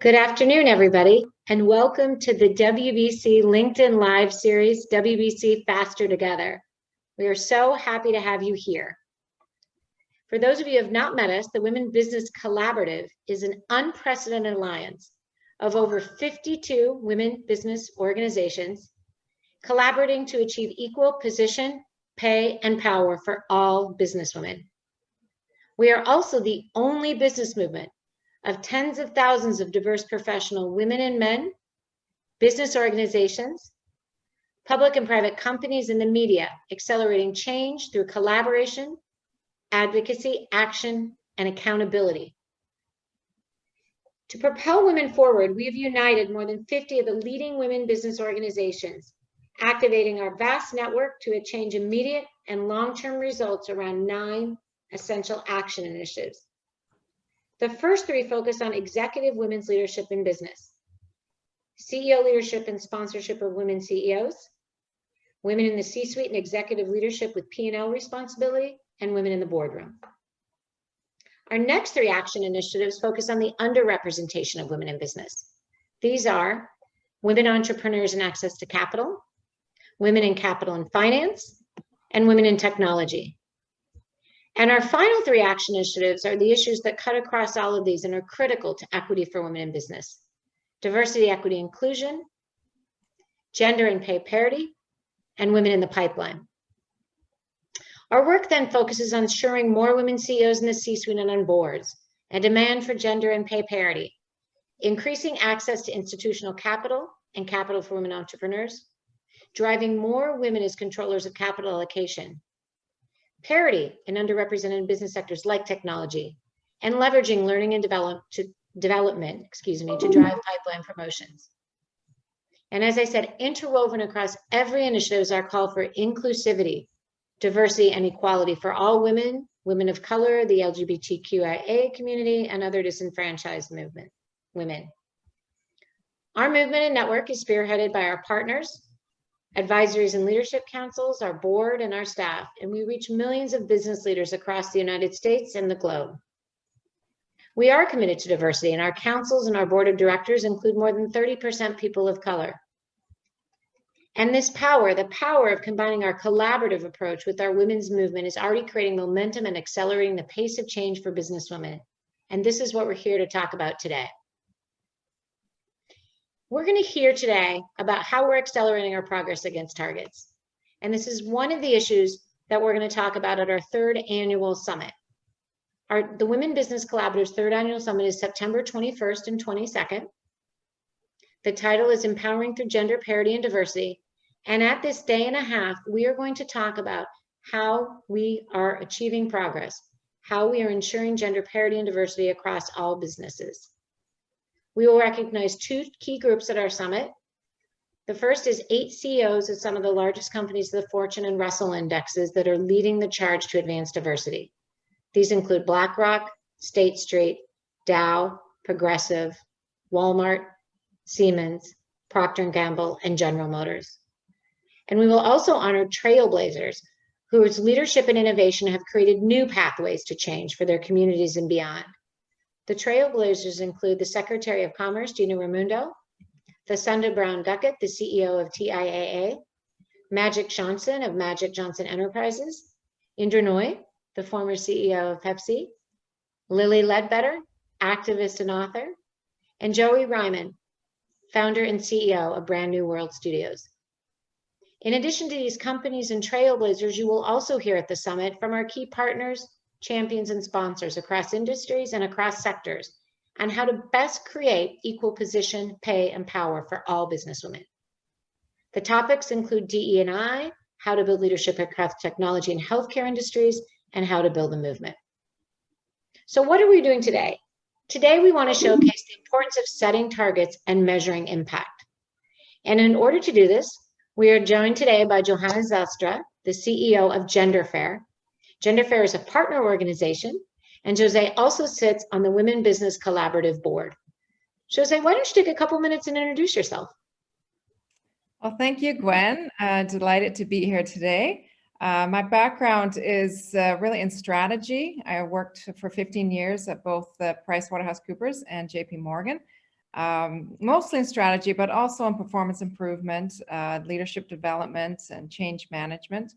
Good afternoon, everybody, and welcome to the WBC LinkedIn Live series, WBC Faster Together. We are so happy to have you here. For those of you who have not met us, the Women Business Collaborative is an unprecedented alliance of over 52 women business organizations collaborating to achieve equal position, pay, and power for all businesswomen. We are also the only business movement of tens of thousands of diverse professional women and men, business organizations, public and private companies, and the media, accelerating change through collaboration, advocacy, action, and accountability. To propel women forward, we have united more than 50 of the leading women business organizations, activating our vast network to achieve immediate and long-term results around 9 essential action initiatives. The first 3 focus on executive women's leadership in business, CEO leadership and sponsorship of women CEOs, women in the C-suite and executive leadership with P&L responsibility, and women in the boardroom. Our next 3 action initiatives focus on the underrepresentation of women in business. These are women entrepreneurs and access to capital, women in capital and finance, and women in technology. And our final 3 action initiatives are the issues that cut across all of these and are critical to equity for women in business: diversity, equity, inclusion, gender and pay parity, and women in the pipeline. Our work then focuses on ensuring more women CEOs in the C-suite and on boards, and demand for gender and pay parity, increasing access to institutional capital and capital for women entrepreneurs, driving more women as controllers of capital allocation, parity in underrepresented business sectors like technology, and leveraging learning and development to drive pipeline promotions. And as I said, interwoven across every initiative is our call for inclusivity, diversity, and equality for all women, women of color, the LGBTQIA community, and other disenfranchised women. Our movement and network is spearheaded by our partners, advisories and leadership councils, our board, and our staff, and we reach millions of business leaders across the United States and the globe. We are committed to diversity, and our councils and our board of directors include more than 30% people of color. And this power, the power of combining our collaborative approach with our women's movement, is already creating momentum and accelerating the pace of change for businesswomen. And this is what we're here to talk about today. We're going to hear today about how we're accelerating our progress against targets. And this is one of the issues that we're going to talk about at our 3rd annual summit. The Women Business Collaborative's 3rd annual summit is September 21st and 22nd. The title is Empowering Through Gender Parity and Diversity. And at this day and a half, we are going to talk about how we are achieving progress, how we are ensuring gender parity and diversity across all businesses. We will recognize 2 key groups at our summit. The first is 8 CEOs of some of the largest companies of the Fortune and Russell indexes that are leading the charge to advance diversity. These include BlackRock, State Street, Dow, Progressive, Walmart, Siemens, Procter & Gamble, and General Motors. And we will also honor trailblazers whose leadership and innovation have created new pathways to change for their communities and beyond. The trailblazers include the Secretary of Commerce, Gina Raimondo, the Sunda Brown Duckett, the CEO of TIAA, Magic Johnson of Magic Johnson Enterprises, Indra Nooy, the former CEO of Pepsi, Lily Ledbetter, activist and author, and Joey Ryman, founder and CEO of Brand New World Studios. In addition to these companies and trailblazers, you will also hear at the summit from our key partners, champions, and sponsors across industries and across sectors on how to best create equal position, pay, and power for all businesswomen. The topics include DE&I, how to build leadership across technology and healthcare industries, and how to build a movement. So what are we doing today? Today, we want to showcase the importance of setting targets and measuring impact. And in order to do this, we are joined today by Johanna Zeilstra, the CEO of GenderFair. GenderFair is a partner organization, and José also sits on the Women Business Collaborative Board. José, why don't you take a couple minutes and introduce yourself? Well, thank you, Gwen. Delighted to be here today. My background is really in strategy. I worked for 15 years at both PricewaterhouseCoopers and JP Morgan. mostly in strategy, but also in performance improvement, leadership development, and change management.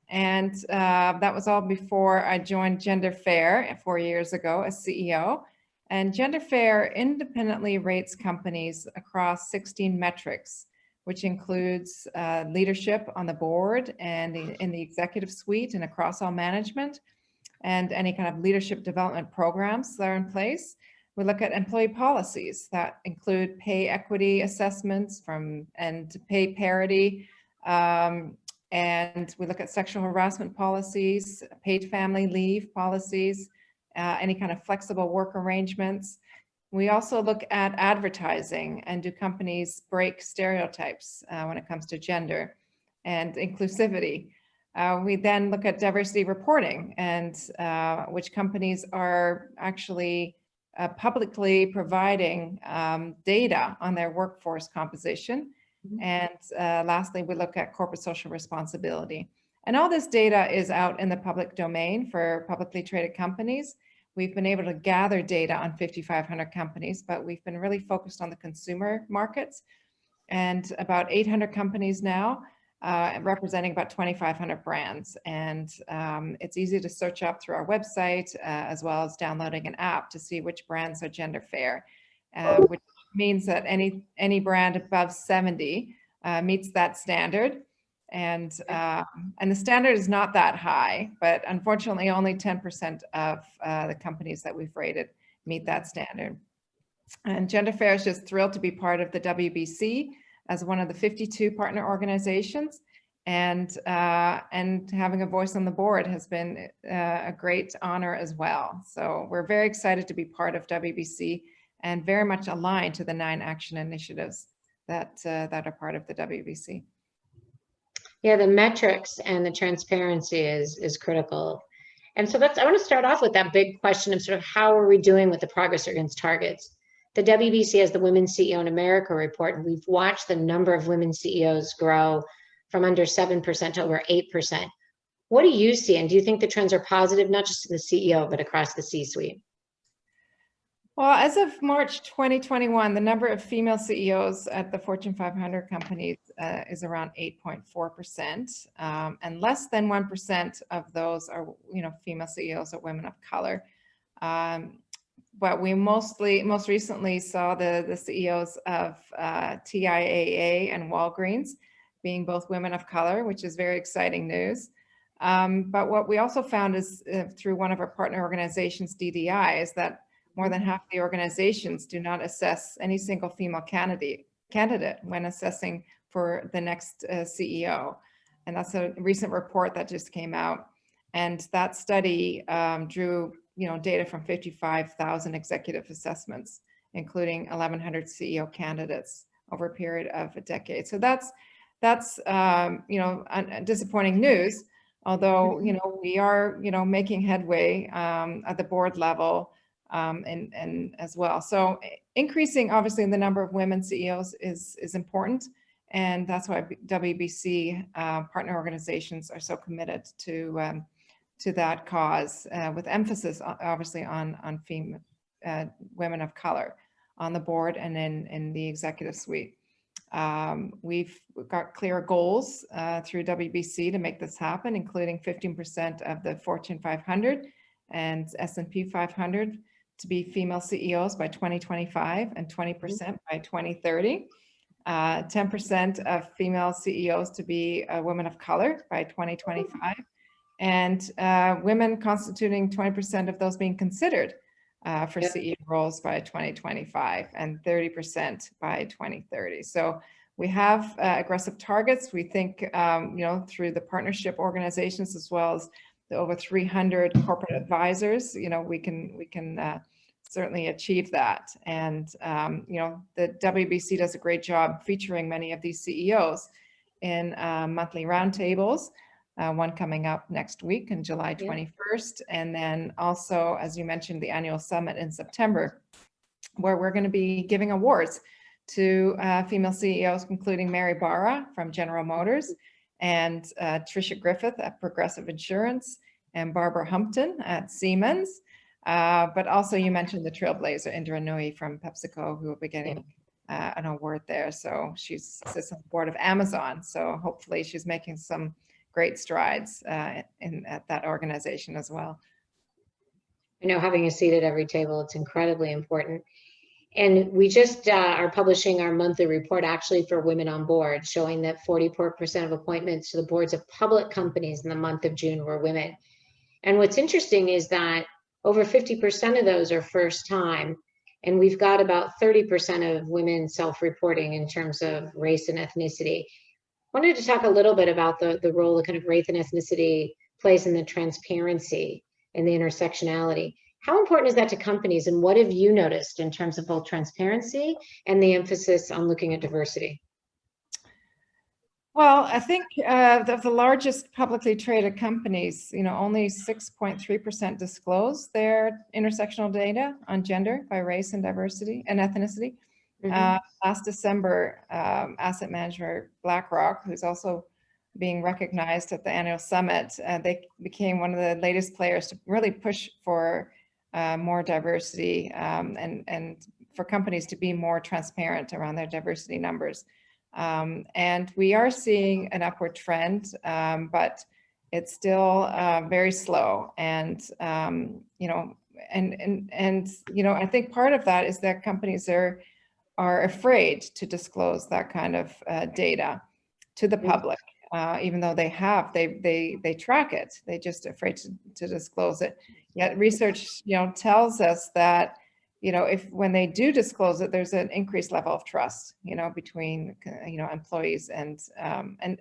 And that was all before I joined GenderFair 4 years ago as CEO. And GenderFair independently rates companies across 16 metrics, which includes leadership on the board and in the executive suite and across all management, and any kind of leadership development programs that are in place. We look at employee policies that include pay equity assessments and pay parity, and we look at sexual harassment policies, paid family leave policies, any kind of flexible work arrangements. We also look at advertising and do companies break stereotypes when it comes to gender and inclusivity. We then look at diversity reporting and which companies are actually publicly providing data on their workforce composition. And lastly, we look at corporate social responsibility. And all this data is out in the public domain for publicly traded companies. We've been able to gather data on 5,500 companies, but we've been really focused on the consumer markets, and about 800 companies now, representing about 2,500 brands. And it's easy to search up through our website, as well as downloading an app to see which brands are gender fair, which means that any brand above 70 meets that standard. And the standard is not that high, but unfortunately only 10% of the companies that we've rated meet that standard. And GenderFair is just thrilled to be part of the WBC as one of the 52 partner organizations, and having a voice on the board has been a great honor as well. So we're very excited to be part of WBC and very much aligned to the 9 action initiatives that are part of the WBC. Yeah, the metrics and the transparency is critical. And so I want to start off with that big question of sort of how are we doing with the progress against targets? The WBC has the Women CEO in America report, and we've watched the number of women CEOs grow from under 7% to over 8%. What do you see? And do you think the trends are positive, not just in the CEO, but across the C-suite? Well, as of March 2021, the number of female CEOs at the Fortune 500 companies is around 8.4%, and less than 1% of those are, female CEOs are women of color. But we most recently saw the CEOs of TIAA and Walgreens being both women of color, which is very exciting news. But what we also found is through one of our partner organizations, DDI, is that more than half the organizations do not assess any single female candidate when assessing for the next CEO. And that's a recent report that just came out. And that study drew data from 55,000 executive assessments, including 1,100 CEO candidates over a period of a decade. So that's disappointing news, although we are making headway at the board level and as well. So increasing obviously the number of women CEOs is important, and that's why WBC partner organizations are so committed to that cause, with emphasis obviously on female women of color on the board and in the executive suite. We've got clear goals through WBC to make this happen, including 15% of the Fortune 500 and S&P 500 to be female CEOs by 2025 and 20% by 2030. 10% of female CEOs to be women of color by 2025. And women constituting 20% of those being considered for CEO roles by 2025 and 30% by 2030. So we have aggressive targets. We think, through the partnership organizations as well as the over 300 corporate advisors, we can certainly achieve that. And, the WBC does a great job featuring many of these CEOs in monthly roundtables. One coming up next week on July 21st. And then also, as you mentioned, the annual summit in September, where we're going to be giving awards to female CEOs, including Mary Barra from General Motors, and Tricia Griffith at Progressive Insurance, and Barbara Humpton at Siemens. But also you mentioned the trailblazer, Indra Nooyi from PepsiCo, who will be getting an award there. So she sits on the board of Amazon. So hopefully she's making some great strides at that organization as well. I know having a seat at every table, it's incredibly important. And we just are publishing our monthly report actually for Women on Board, showing that 44% of appointments to the boards of public companies in the month of June were women. And what's interesting is that over 50% of those are first time. And we've got about 30% of women self-reporting in terms of race and ethnicity. Wanted to talk a little bit about the role that kind of race and ethnicity plays in the transparency and the intersectionality. How important is that to companies, and what have you noticed in terms of both transparency and the emphasis on looking at diversity? Well, I think of the largest publicly traded companies, only 6.3% disclose their intersectional data on gender by race and diversity and ethnicity. Last December, asset manager BlackRock, who's also being recognized at the annual summit, they became one of the latest players to really push for more diversity and for companies to be more transparent around their diversity numbers. And we are seeing an upward trend, but it's still very slow. And I think part of that is that companies are afraid to disclose that kind of data to the public, even though they track it. They're just afraid to disclose it. Yet research, tells us that when they do disclose it, there's an increased level of trust, between, employees and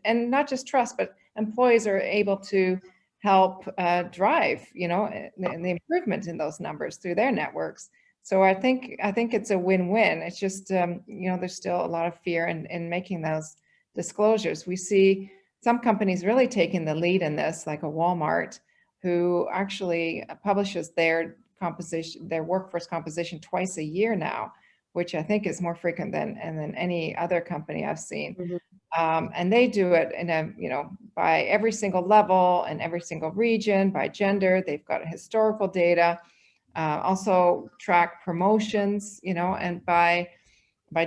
not just trust, but employees are able to help drive, the improvement in those numbers through their networks. So I think it's a win-win. It's just, there's still a lot of fear in making those disclosures. We see some companies really taking the lead in this, like a Walmart, who actually publishes their workforce composition twice a year now, which I think is more frequent than any other company I've seen. And they do it by every single level and every single region, by gender. They've got historical data, also track promotions, and by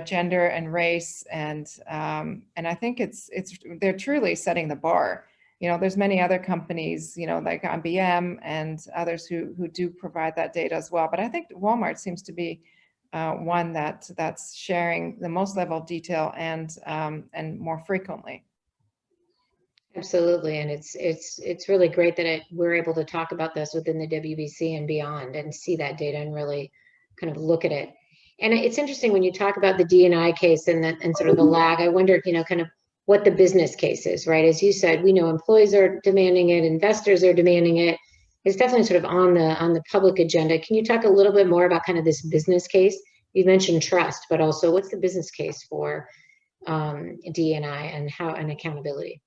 gender and race. And I think they're truly setting the bar. There's many other companies, like IBM and others who do provide that data as well. But I think Walmart seems to be one that's sharing the most level of detail and more frequently. Absolutely, and it's really great that we're able to talk about this within the WBC and beyond, and see that data and really kind of look at it. And it's interesting when you talk about the D&I case and sort of the lag. I wonder, kind of what the business case is, right? As you said, we know employees are demanding it, investors are demanding it. It's definitely sort of on the public agenda. Can you talk a little bit more about kind of this business case? You mentioned trust, but also what's the business case for D&I and accountability?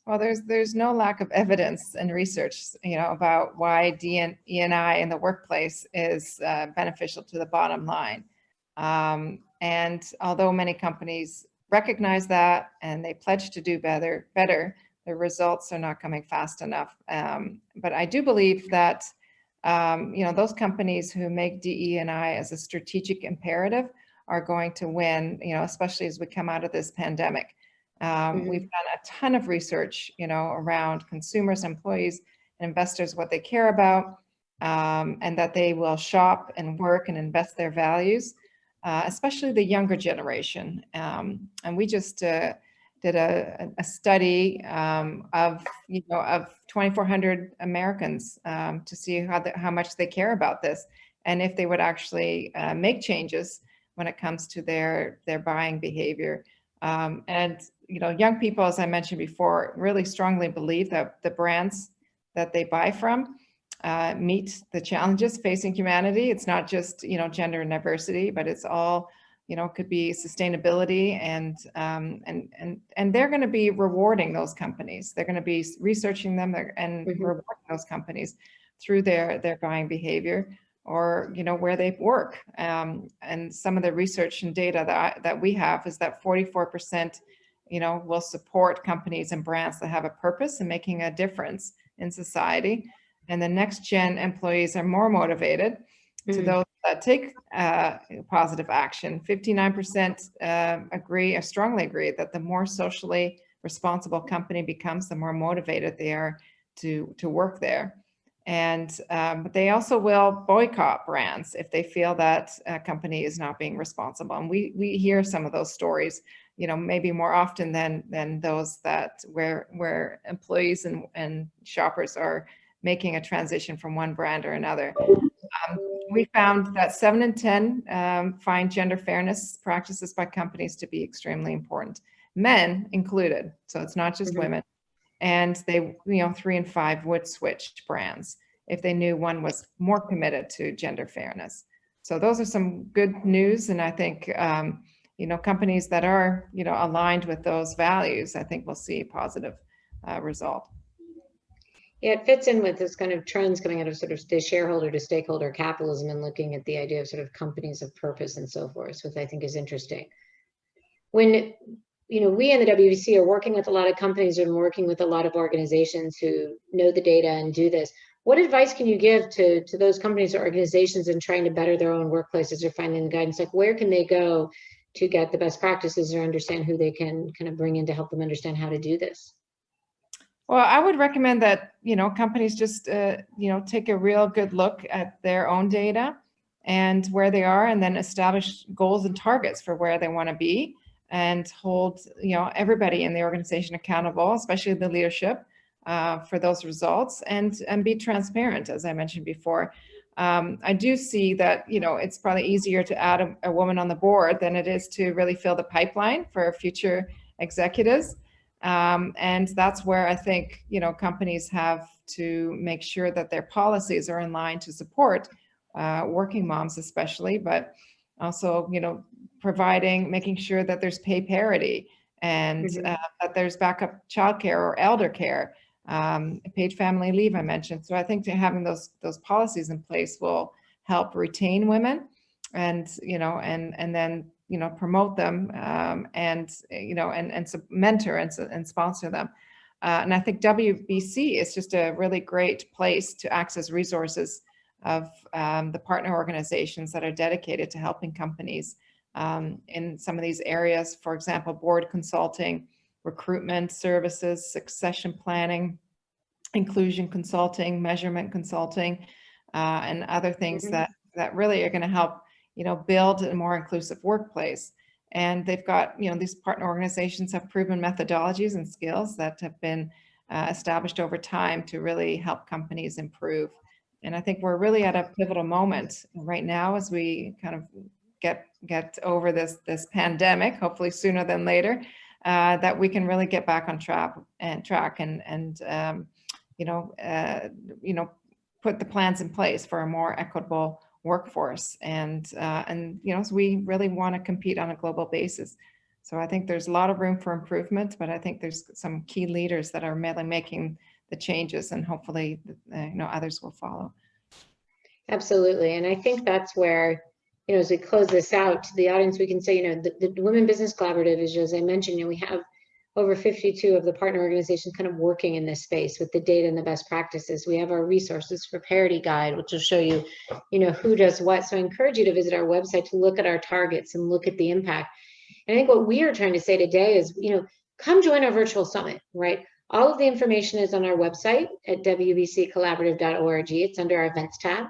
Well, there's no lack of evidence and research, about why D&I in the workplace is beneficial to the bottom line. And although many companies recognize that and they pledge to do better, the results are not coming fast enough. But I do believe that, those companies who make DE&I as a strategic imperative are going to win, especially as we come out of this pandemic. We've done a ton of research, around consumers, employees, and investors, what they care about, and that they will shop and work and invest their values, especially the younger generation. And we just did a study of 2,400 Americans to see how much they care about this, and if they would actually make changes when it comes to their buying behavior. And young people, as I mentioned before, really strongly believe that the brands that they buy from meet the challenges facing humanity. It's not just gender and diversity, but it's all could be sustainability, and they're going to be rewarding those companies. They're going to be researching them and rewarding those companies through their buying behavior, or where they work. And some of the research and data that we have is that 44% will support companies and brands that have a purpose and making a difference in society. and the next gen employees are more motivated. To those that take positive action, 59% strongly agree that the more socially responsible company becomes, the more motivated they are to work there. And but they also will boycott brands if they feel that a company is not being responsible. And we hear some of those stories, maybe more often than those that where employees and shoppers are making a transition from one brand or another. We found that 7 in 10 find gender fairness practices by companies to be extremely important, men included. So it's not just women. And they, 3 in 5 would switch brands if they knew one was more committed to gender fairness. So those are some good news. And I think, companies that are, aligned with those values, I think we'll see a positive result. Yeah, it fits in with this kind of trends coming out of sort of the shareholder to stakeholder capitalism and looking at the idea of sort of companies of purpose and so forth, which I think is interesting. When, we in the WBC are working with a lot of companies and working with a lot of organizations who know the data and do this, what advice can you give to those companies or organizations in trying to better their own workplaces or finding the guidance? Like, where can they go to get the best practices or understand who they can kind of bring in to help them understand how to do this? Well, I would recommend that, companies just, take a real good look at their own data and where they are, and then establish goals and targets for where they want to be, and hold, everybody in the organization accountable, especially the leadership, for those results, and be transparent, as I mentioned before. I do see that, it's probably easier to add a woman on the board than it is to really fill the pipeline for future executives. And that's where I think, companies have to make sure that their policies are in line to support working moms especially, but also, making sure that there's pay parity and that there's backup childcare or elder care, paid family leave I mentioned. So I think having those policies in place will help retain women and, and then, promote them and mentor and sponsor them. And I think WBC is just a really great place to access resources of the partner organizations that are dedicated to helping companies in some of these areas. For example, board consulting, recruitment services, succession planning, inclusion consulting, measurement consulting, and other things that really are going to help build a more inclusive workplace. And they've got, these partner organizations have proven methodologies and skills that have been established over time to really help companies improve. And I think we're really at a pivotal moment right now as we kind of get over this pandemic, hopefully sooner than later, that we can really get back on track and put the plans in place for a more equitable workforce. And so we really want to compete on a global basis. So I think there's a lot of room for improvement, but I think there's some key leaders that are really making the changes, and hopefully, others will follow. Absolutely. And I think that's where, as we close this out to the audience, we can say, the Women Business Collaborative, as José mentioned, we have over 52 of the partner organizations kind of working in this space with the data and the best practices. We have our resources for parity guide, which will show you, who does what. So I encourage you to visit our website to look at our targets and look at the impact. And I think what we are trying to say today is, come join our virtual summit, right? All of the information is on our website at WBCcollaborative.org. It's under our events tab.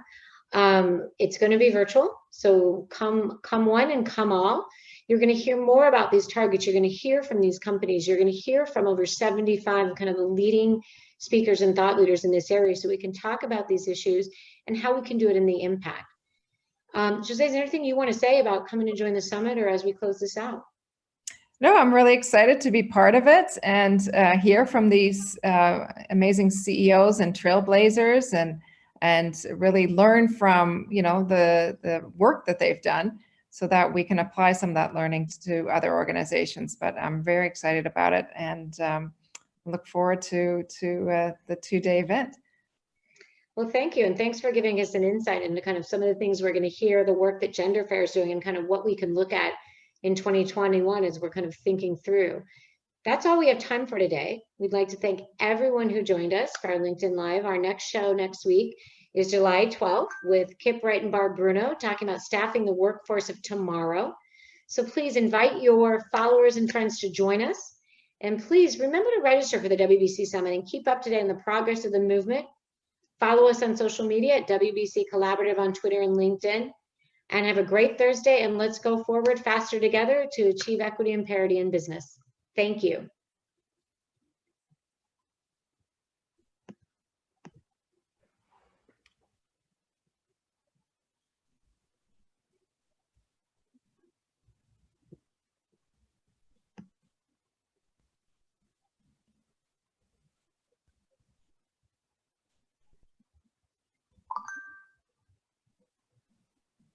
It's going to be virtual. So come one and come all. You're going to hear more about these targets. You're going to hear from these companies. You're going to hear from over 75 kind of the leading speakers and thought leaders in this area, so we can talk about these issues and how we can do it in the impact. José, is there anything you want to say about coming to join the summit, or as we close this out? No, I'm really excited to be part of it and hear from these amazing CEOs and trailblazers, and really learn from the work that they've done, so that we can apply some of that learning to other organizations. But I'm very excited about it, and look forward to the 2-day event. Well, thank you. And thanks for giving us an insight into kind of some of the things we're going to hear, the work that GenderFair is doing, and kind of what we can look at in 2021 as we're kind of thinking through. That's all we have time for today. We'd like to thank everyone who joined us for our LinkedIn Live. Our next show next week is July 12th with Kip Wright and Barb Bruno talking about staffing the workforce of tomorrow. So please invite your followers and friends to join us. And please remember to register for the WBC Summit and keep up to date on the progress of the movement. Follow us on social media at WBC Collaborative on Twitter and LinkedIn. And have a great Thursday, and let's go forward faster together to achieve equity and parity in business. Thank you.